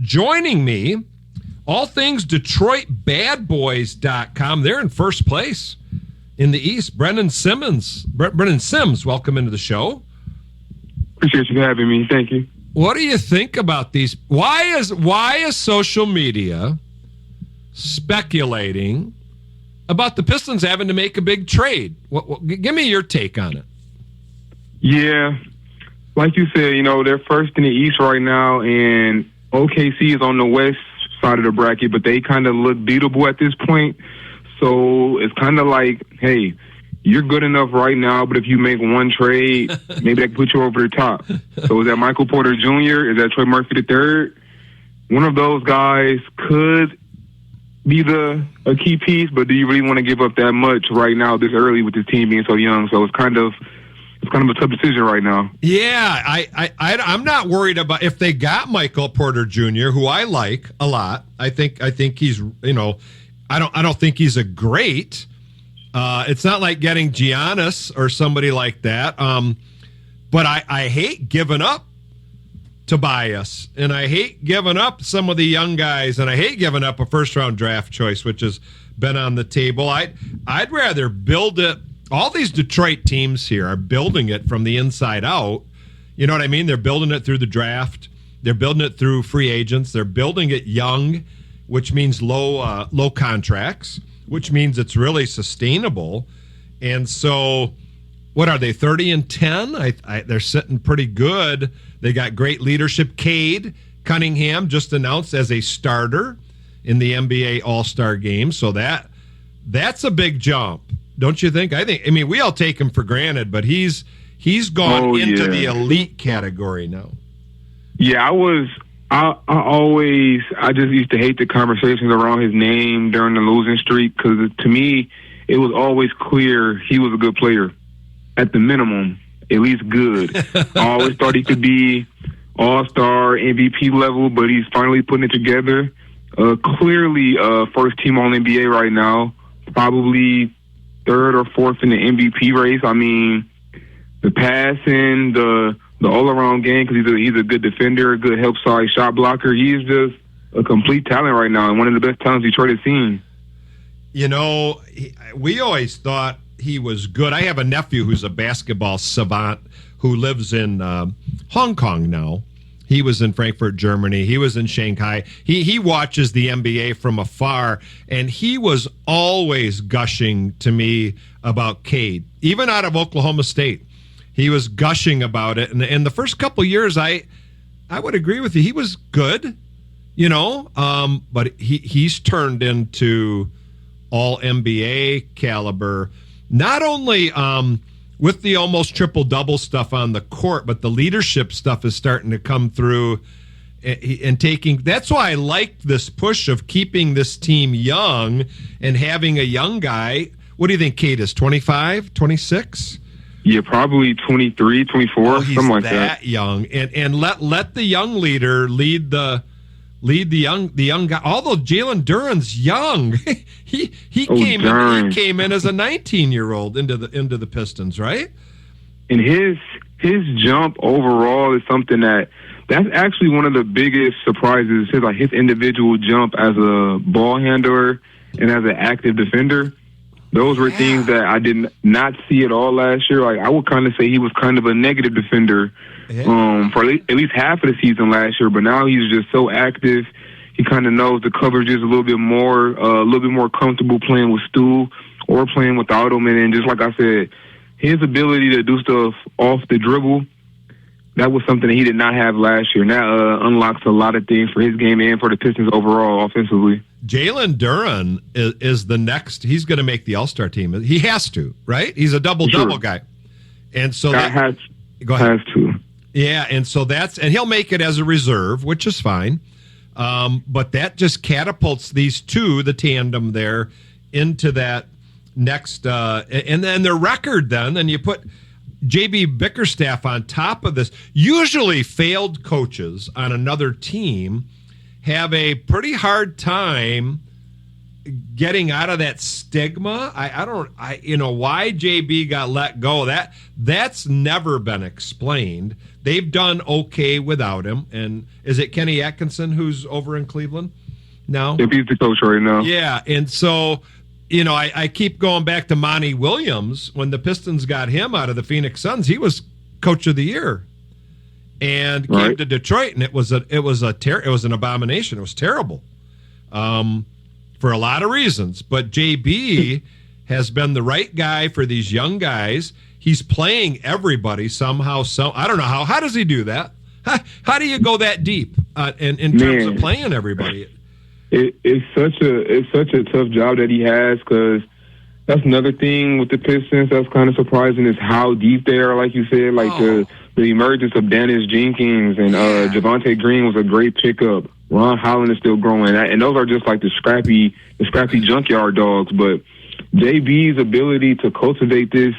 Joining me, all things DetroitBadBoys.com. They're in first place in the East. Brennan Sims, welcome into the show. Appreciate you having me. Thank you. What do you think about these? Why is social media speculating about the Pistons having to make a big trade? Give me your take on it. Yeah, like you said, they're first in the East right now, and OKC is on the west side of the bracket, but they kind of look beatable at this point. So it's kind of like, hey, you're good enough right now, but if you make one trade, maybe that can put you over the top. So is that Michael Porter Jr.? Is that Trey Murphy III? One of those guys could be a key piece, but do you really want to give up that much right now this early with this team being so young? So it's kind of a tough decision right now. Yeah, I'm not worried about if they got Michael Porter Jr., who I like a lot. I think he's, I don't think he's a great. It's not like getting Giannis or somebody like that. But I hate giving up Tobias, and I hate giving up some of the young guys, and I hate giving up a first-round draft choice, which has been on the table. I'd rather build it. All these Detroit teams here are building it from the inside out. You know what I mean? They're building it through the draft. They're building it through free agents. They're building it young, which means low contracts, which means it's really sustainable. And so, what are they, 30-10? They're sitting pretty good. They got great leadership. Cade Cunningham just announced as a starter in the NBA All-Star game. So that's a big jump, don't you think? I mean, we all take him for granted, but he's gone into the elite category now. Yeah, I just used to hate the conversations around his name during the losing streak, because to me, it was always clear he was a good player. At the minimum, at least good. I always thought he could be all-star, MVP level, but he's finally putting it together. Clearly, first team All-NBA right now, probably third or fourth in the MVP race. I mean, the passing, the all-around game, because he's a good defender, a good help-side shot blocker. He's just a complete talent right now, and one of the best talents Detroit has seen. We always thought he was good. I have a nephew who's a basketball savant who lives in Hong Kong now. He was in Frankfurt, Germany. He was in Shanghai. He watches the NBA from afar, and he was always gushing to me about Cade, even out of Oklahoma State. He was gushing about it. And in the first couple years, I would agree with you. He was good, but he's turned into all NBA caliber. Not only with the almost triple-double stuff on the court, but the leadership stuff is starting to come through and taking. That's why I liked this push of keeping this team young and having a young guy. What do you think, Cade is 25, 26? Yeah, probably 23, 24, something like that. Young, and let the young leader lead the young guy. Although Jalen Duren's young, he came in as a 19-year-old into the Pistons, right? And his jump overall is something that's actually one of the biggest surprises. His individual jump as a ball handler and as an active defender. Those were things that I did not see at all last year. I would kind of say he was kind of a negative defender for at least half of the season last year. But now he's just so active. He kind of knows the coverages a little bit more comfortable playing with Stu or playing without him. And just like I said, his ability to do stuff off the dribble, that was something that he did not have last year. And that unlocks a lot of things for his game and for the Pistons overall offensively. Jalen Duren is the next. He's going to make the All-Star team. He has to, right? He's a double-double guy. And so that has to. Yeah, and so and he'll make it as a reserve, which is fine. But that just catapults these two, the tandem there, into that next, and then their record then you put J.B. Bickerstaff on top of this. Usually failed coaches on another team have a pretty hard time getting out of that stigma. Why JB got let go. That's never been explained. They've done okay without him. And is it Kenny Atkinson who's over in Cleveland now? If he's the coach right now. Yeah, and so I keep going back to Monty Williams. When the Pistons got him out of the Phoenix Suns, he was coach of the year, and came to Detroit, and it was an abomination. It was terrible, for a lot of reasons. But JB has been the right guy for these young guys. He's playing everybody somehow. I don't know how. How does he do that? How do you go that deep in terms of playing everybody? It's such a tough job that he has, because that's another thing with the Pistons that's kind of surprising is how deep they are. Like you said, the emergence of Dennis Jenkins and Javonte Green was a great pickup. Ron Holland is still growing, and those are just like the scrappy junkyard dogs. But JB's ability to cultivate this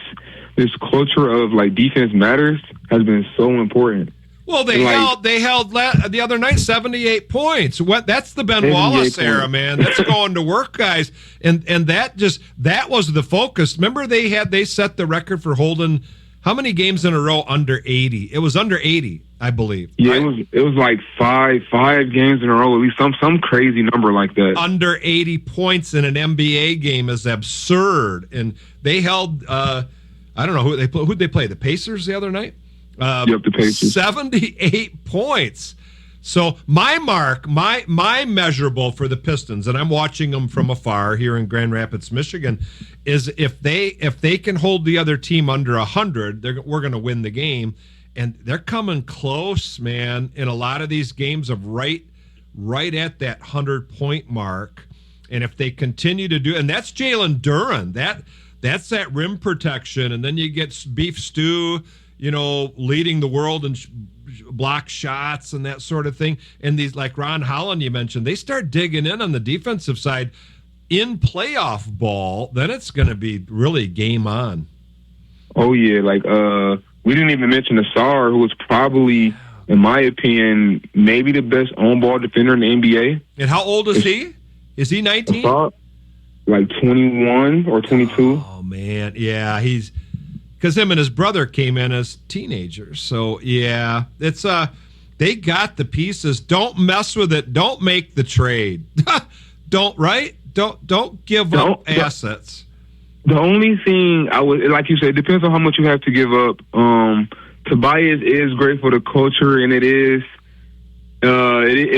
culture of like defense matters has been so important. Well, they held the other night 78 points. That's the Ben Wallace era, man. That's going to work, guys. And that was the focus. Remember they set the record for holding how many games in a row under 80? It was under 80, I believe. Yeah, right? it was like five games in a row, at least some crazy number like that. Under 80 points in an NBA game is absurd. And they held I don't know who'd they play, the Pacers the other night? The Pacers. 78 points. So my measurable for the Pistons, and I'm watching them from afar here in Grand Rapids, Michigan, is if they can hold the other team under 100, we're going to win the game. And they're coming close, man, in a lot of these games of right at that 100-point mark. And if they continue to do, and that's Jalen Duren, that's that rim protection, and then you get Beef Stew, leading the world in block shots and that sort of thing. And these, like Ron Holland you mentioned, they start digging in on the defensive side in playoff ball, then it's going to be really game on. Oh, yeah. We didn't even mention Asar, who was probably, in my opinion, maybe the best on-ball defender in the NBA. And how old is he? Is he 19? Asar, like 21 or 22. Oh, man. Yeah, because him and his brother came in as teenagers. So, yeah, it's they got the pieces. Don't mess with it. Don't make the trade. Don't give up assets. The only thing I would, like you said, it depends on how much you have to give up. Tobias is great for the culture, and it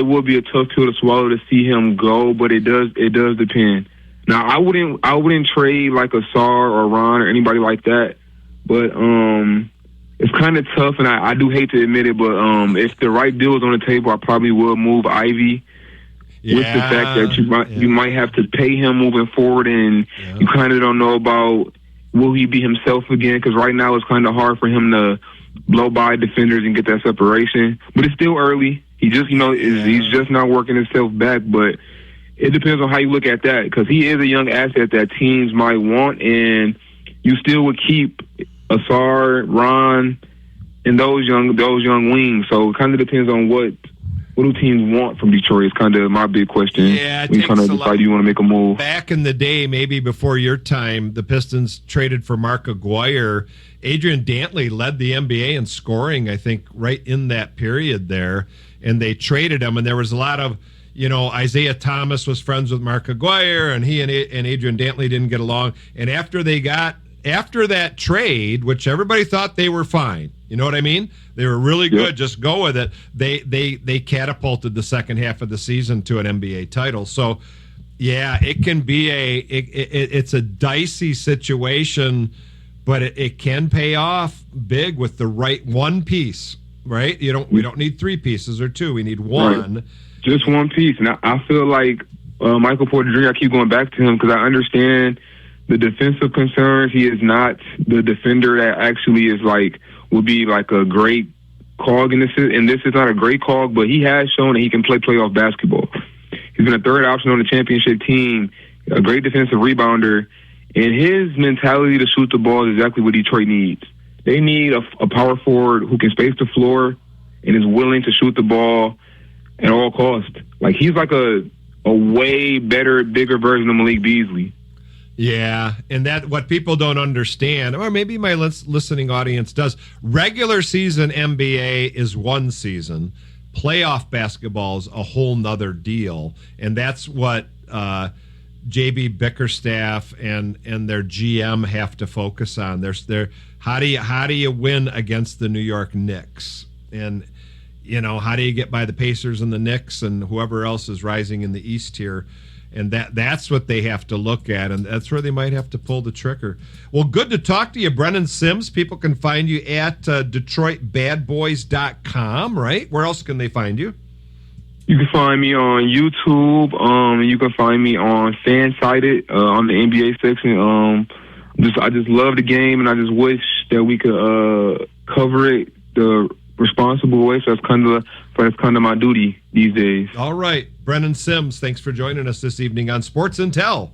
would be a tough pill to swallow to see him go, but it does depend. Now, I wouldn't trade like Asar or Ron or anybody like that. But it's kind of tough, and I do hate to admit it, but if the right deal is on the table, I probably will move Ivy. With the fact that you might have to pay him moving forward, and you kind of don't know about will he be himself again, because right now it's kind of hard for him to blow by defenders and get that separation. But it's still early. He just, he's just not working himself back, but it depends on how you look at that, because he is a young asset that teams might want, and you still would keep Asar, Ron, and those young wings. So it kind of depends on what do teams want from Detroit is kind of my big question. Yeah, when you kind of decide you want to make a move. Back in the day, maybe before your time, the Pistons traded for Mark Aguirre. Adrian Dantley led the NBA in scoring, I think, right in that period there. And they traded him, and there was a lot of, Isaiah Thomas was friends with Mark Aguirre, and he and Adrian Dantley didn't get along. And after that trade, which everybody thought they were fine, you know what I mean? They were really good. Yep. Just go with it. They catapulted the second half of the season to an NBA title. So, yeah, it can be it's a dicey situation, but it can pay off big with the right one piece, right? We don't need three pieces or two. We need one. Right. Just one piece. And I feel like Michael Porter Jr., I keep going back to him because I understand the defensive concerns. He is not the defender that actually would be like a great cog in this. And this is not a great cog, but he has shown that he can play playoff basketball. He's been a third option on the championship team, a great defensive rebounder, and his mentality to shoot the ball is exactly what Detroit needs. They need a power forward who can space the floor and is willing to shoot the ball at all costs. Like he's like a a way better, bigger version of Malik Beasley. Yeah, and that what people don't understand, or maybe my listening audience does, regular season NBA is one season. Playoff basketball is a whole nother deal, and that's what JB Bickerstaff and their GM have to focus on. There's how do you win against the New York Knicks, and how do you get by the Pacers and the Knicks and whoever else is rising in the East here. And that's what they have to look at, and that's where they might have to pull the trigger. Well, good to talk to you, Brennan Sims. People can find you at DetroitBadBoys.com, right? Where else can they find you? You can find me on YouTube. You can find me on Fansided on the NBA section. I just love the game, and I just wish that we could cover it the responsible way. So that's kind of my duty these days. All right, Brennan Sims, thanks for joining us this evening on Sports and Tell.